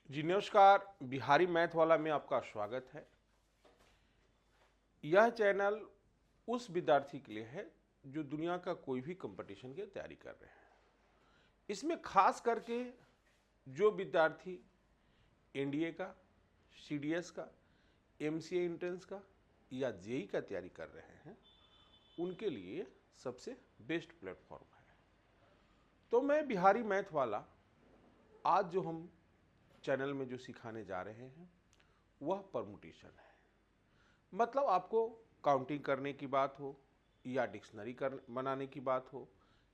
जी नमस्कार। बिहारी मैथ वाला में आपका स्वागत है। यह चैनल उस विद्यार्थी के लिए है जो दुनिया का कोई भी कंपटीशन की तैयारी कर रहे हैं। इसमें खास करके जो विद्यार्थी एनडीए का, सीडीएस का, एमसीए एंट्रेंस का या जेई का तैयारी कर रहे हैं, उनके लिए सबसे बेस्ट प्लेटफॉर्म है। तो मैं बिहारी मैथ वाला आज जो हम चैनल में जो सिखाने जा रहे हैं वह परमुटेशन है। मतलब आपको काउंटिंग करने की बात हो या डिक्शनरी बनाने की बात हो,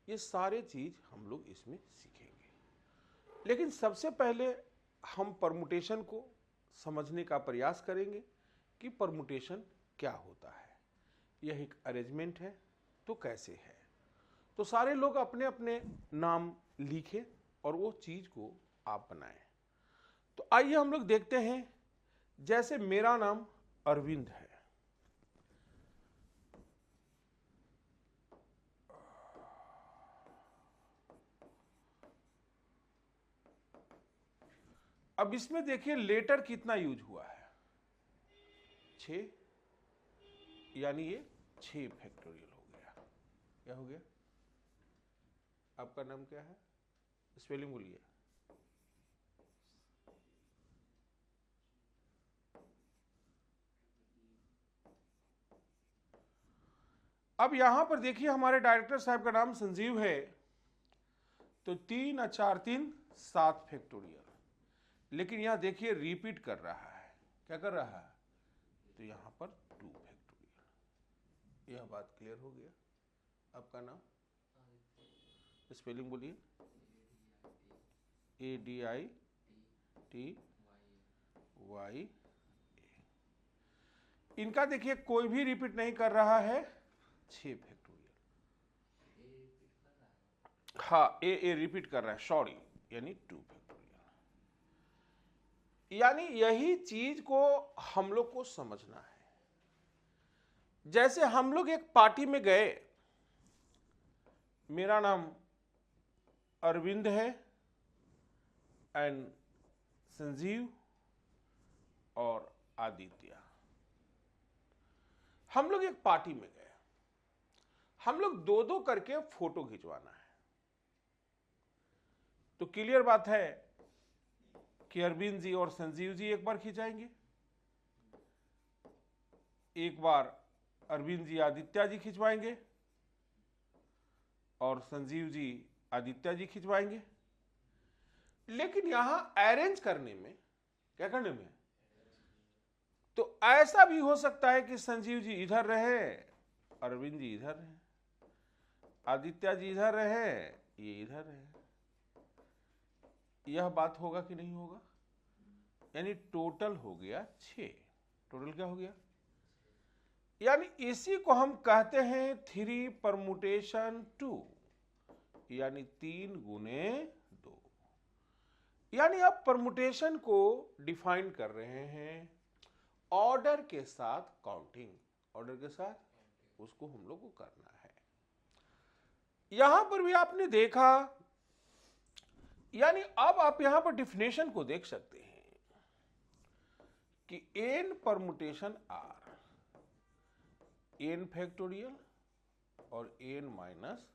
ये सारे चीज हम लोग इसमें सीखेंगे। लेकिन सबसे पहले हम परमुटेशन को समझने का प्रयास करेंगे कि परमुटेशन क्या होता है। यह एक अरेंजमेंट है तो कैसे है। तो सारे लोग अपने अपने नाम लिखें और वो चीज को आप बनाएं। तो आइए हम लोग देखते हैं। जैसे मेरा नाम अरविंद है, अब इसमें देखिए लेटर कितना यूज हुआ है, 6, यानी ये 6 फैक्टोरियल हो गया। क्या हो गया? आपका नाम क्या है? स्पेलिंग बोलिए। अब यहां पर देखिए हमारे डायरेक्टर साहब का नाम संजीव है, तो 3 और 4 3 7 फैक्टोरियल। लेकिन यहां देखिए रिपीट कर रहा है। क्या कर रहा है? तो यहां पर 2 फैक्टोरियल। यह बात क्लियर हो गया। आपका नाम? स्पेलिंग बोलिए। ADITY। इनका देखिए कोई भी रिपीट नहीं कर रहा है, 6 फैक्टोरियल। हाँ, ए रिपीट कर रहा है, सॉरी, यानी 2 फैक्टोरियल। यानी यही चीज को हम लोग को समझना है। जैसे हम लोग एक पार्टी में गए, मेरा नाम अरविंद है एंड संजीव और आदित्य। हम लोग एक पार्टी में गए, हम लोग दो दो करके फोटो खिंचवाना है। तो क्लियर बात है कि अरविंद जी और संजीव जी एक बार खिंचाएंगे, एक बार अरविंद जी आदित्य जी खिंचवाएंगे और संजीव जी आदित्य जी खिंचवाएंगे। लेकिन यहां अरेंज करने में, क्या करने में, तो ऐसा भी हो सकता है कि संजीव जी इधर रहे, अरविंद जी इधर रहे, आदित्य जी इधर रहे, ये इधर रहे। यह बात होगा कि नहीं होगा? यानी टोटल हो गया 6। टोटल क्या हो गया? यानी इसी को हम कहते हैं 3 परमुटेशन 2, यानी 3 गुने 2। यानी अब परमुटेशन को डिफाइन कर रहे हैं ऑर्डर के साथ, काउंटिंग ऑर्डर के साथ उसको हम लोग को करना है। यहां पर भी आपने देखा, यानी अब आप यहां पर डिफिनेशन को देख सकते हैं कि n permutation r, n factorial और n माइनस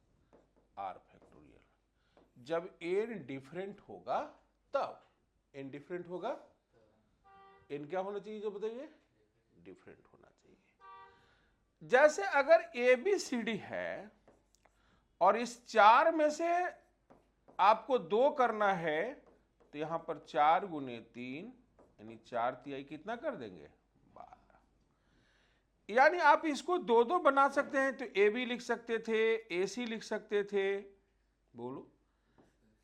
r फैक्टोरियल। जब n डिफरेंट होगा तब, n डिफरेंट होगा, n क्या होना चाहिए जो बताइए? डिफरेंट होना चाहिए। जैसे अगर ABCD है और इस 4 में से आपको 2 करना है, तो यहां पर 4 गुने 3 यानी 4 तिहाई कितना कर देंगे? 12। यानी आप इसको 2 बना सकते हैं। तो AB लिख सकते थे, AC लिख सकते थे, बोलो,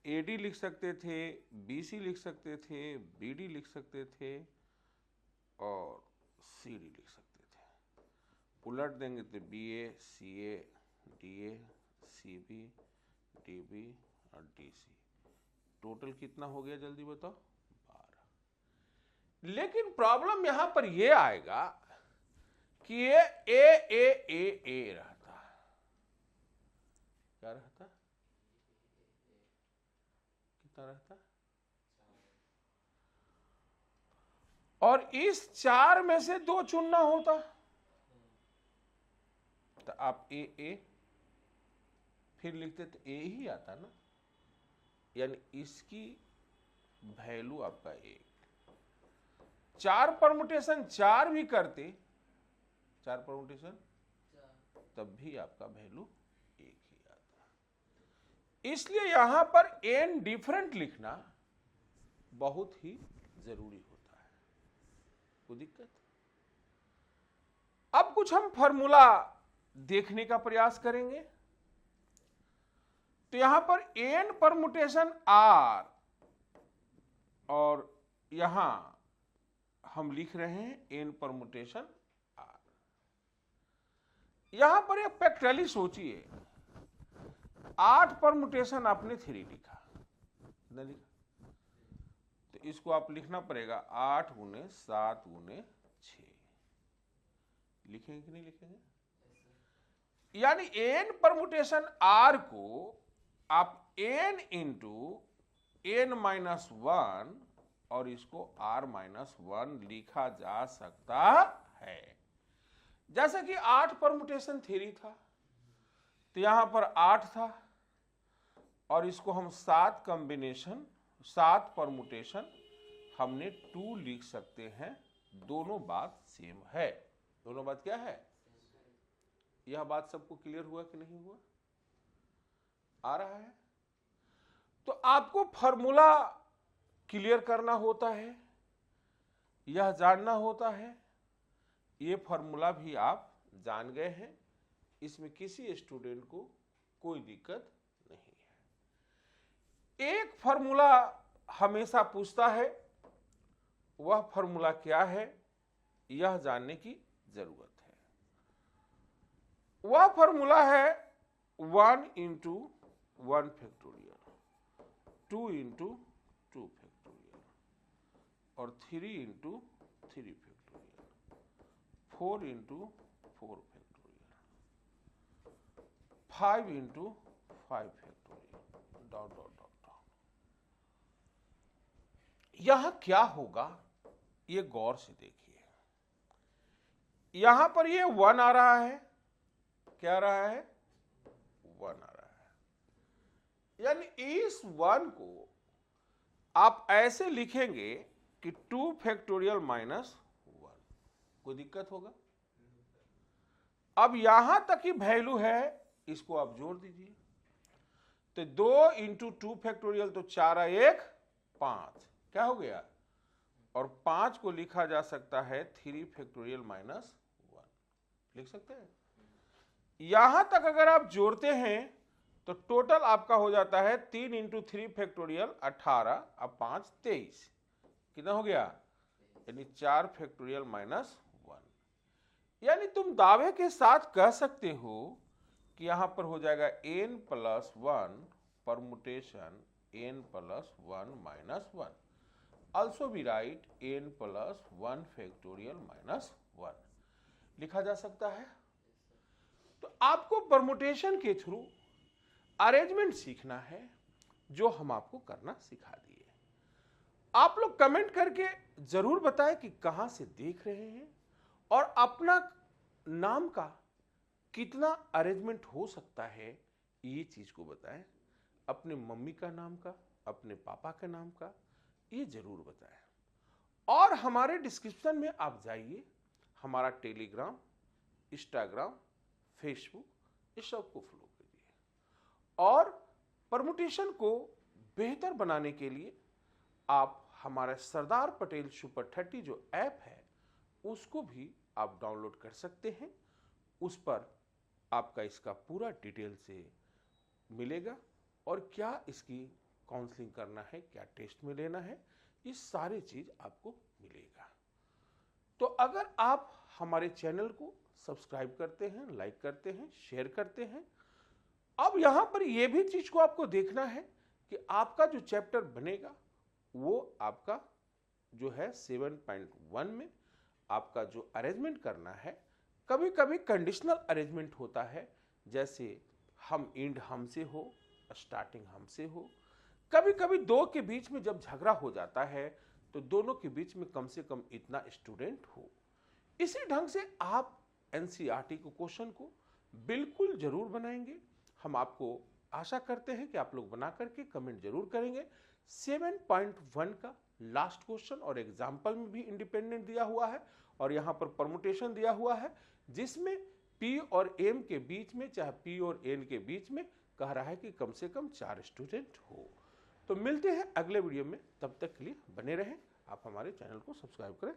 AD लिख सकते थे, BC लिख सकते थे, BD लिख सकते थे और CD लिख सकते थे। उलट देंगे तो BA, CA, DA, CB, DB और DC। टोटल कितना हो गया जल्दी बताओ? 12। लेकिन प्रॉब्लम यहां पर यह आएगा कि ये ए रहता। क्या रहता? कितना रहता? और इस 4 में से 2 चुनना होता तो आप ए फिर लिखते तो ए ही आता ना, यानी इसकी वैल्यू आपका 1। 4 परमुटेशन 4 भी करते, 4 परमुटेशन तब भी आपका वैल्यू 1 ही आता। इसलिए यहां पर n डिफरेंट लिखना बहुत ही जरूरी होता है। कोई दिक्कत? अब कुछ हम फॉर्मूला देखने का प्रयास करेंगे। तो यहां पर n परमुटेशन r और यहां हम लिख रहे हैं n परमुटेशन r। यहां पर एक प्रैक्टिकली सोचिए, 8 परमुटेशन आपने 3 लिखा, नहीं लिखा, तो इसको आप लिखना पड़ेगा 8 गुने 7 गुने 6। लिखेंगे कि नहीं लिखेंगे? यानी n परमुटेशन r को आप n इंटू n माइनस 1 और इसको r माइनस 1 लिखा जा सकता है। जैसे कि 8 परमुटेशन 3 था तो यहां पर 8 था और इसको हम 7 कॉम्बिनेशन 7 परमुटेशन हमने 2 लिख सकते हैं। दोनों बात सेम है। दोनों बात क्या है? यह बात सबको क्लियर हुआ कि नहीं हुआ? आ रहा है? तो आपको फॉर्मूला क्लियर करना होता है, यह जानना होता है। ये फॉर्मूला भी आप जान गए हैं, इसमें किसी स्टूडेंट को कोई दिक्कत नहीं है। एक फॉर्मूला हमेशा पूछता है, वह फॉर्मूला क्या है यह जानने की जरूरत है। वह फॉर्मूला है 1 इंटू 1 फैक्टोरियल, 2 इंटू 2 फैक्टोरियल और 3 into 3 factorial, 4 into 4 factorial, 5 into 5 factorial, dot dot dot. यहां क्या होगा ये गौर से देखिए। यहां पर ये 1 आ रहा है, क्या आ रहा है? 1 आ रहा है। यानी इस 1 को आप ऐसे लिखेंगे कि 2 फैक्टोरियल माइनस 1। कोई दिक्कत होगा? अब यहां तक की वैल्यू है, इसको आप जोड़ दीजिए। तो 2 इंटू 2 फैक्टोरियल तो 4 1 5, क्या हो गया? और 5 को लिखा जा सकता है 3 फैक्टोरियल माइनस 1, लिख सकते हैं। यहां तक अगर आप जोड़ते हैं तो टोटल आपका हो जाता है 3 इंटू 3 फैक्टोरियल 18, अब 5 23, कितना हो गया? यानी 4 फैक्टोरियल माइनस 1। यानी तुम दावे के साथ कह सकते हो कि यहां पर हो जाएगा n plus 1 permutation n plus 1 minus 1, also be right n plus 1 factorial minus 1 लिखा जा सकता है। तो आपको परमुटेशन के थ्रू अरेंजमेंट सीखना है, जो हम आपको करना सिखा दिए। आप लोग कमेंट करके जरूर बताएं कि कहां से देख रहे हैं और अपना नाम का कितना अरेंजमेंट हो सकता है ये चीज को बताएं। अपने मम्मी का नाम का, अपने पापा के नाम का, ये जरूर बताएं। और हमारे डिस्क्रिप्शन में आप जाइए, हमारा टेलीग्राम, इंस्टाग्राम, फेसबुक, इस सब को फॉलो कीजिए। और परमुटेशन को बेहतर बनाने के लिए आप हमारा सरदार पटेल सुपर 30 जो ऐप है उसको भी आप डाउनलोड कर सकते हैं। उस पर आपका इसका पूरा डिटेल से मिलेगा और क्या इसकी काउंसलिंग करना है, क्या टेस्ट में लेना है, ये सारी चीज आपको मिलेगा। तो अगर आप हमारे चैनल को सब्सक्राइब करते हैं, लाइक करते हैं, शेयर करते हैं, अब यहां पर यह भी चीज को आपको देखना है कि आपका जो चैप्टर बनेगा वो आपका जो है 7.1 में आपका जो अरेंजमेंट करना है, कभी कभी कंडीशनल अरेंजमेंट होता है, जैसे हम एंड हमसे हो, स्टार्टिंग हमसे हो। कभी कभी दो के बीच में जब झगड़ा हो जाता है तो दोनों के बीच में कम से कम इतना स्टूडेंट हो। इसी ढंग से आप एनसीईआरटी को क्वेश्चन को बिल्कुल जरूर बनाएंगे। हम आपको आशा करते हैं कि आप लोग बना करके कमेंट जरूर करेंगे। 7.1 का लास्ट क्वेश्चन और एग्जाम्पल में भी इंडिपेंडेंट दिया हुआ है और यहां पर परमुटेशन दिया हुआ है, जिसमें P और M के बीच में, चाहे P और N के बीच में, कह रहा है कि कम से कम 4 स्टूडेंट हो। तो मिलते हैं अगले वीडियो में, तब तक के लिए बने रहें। आप हमारे चैनल को सब्सक्राइब करें।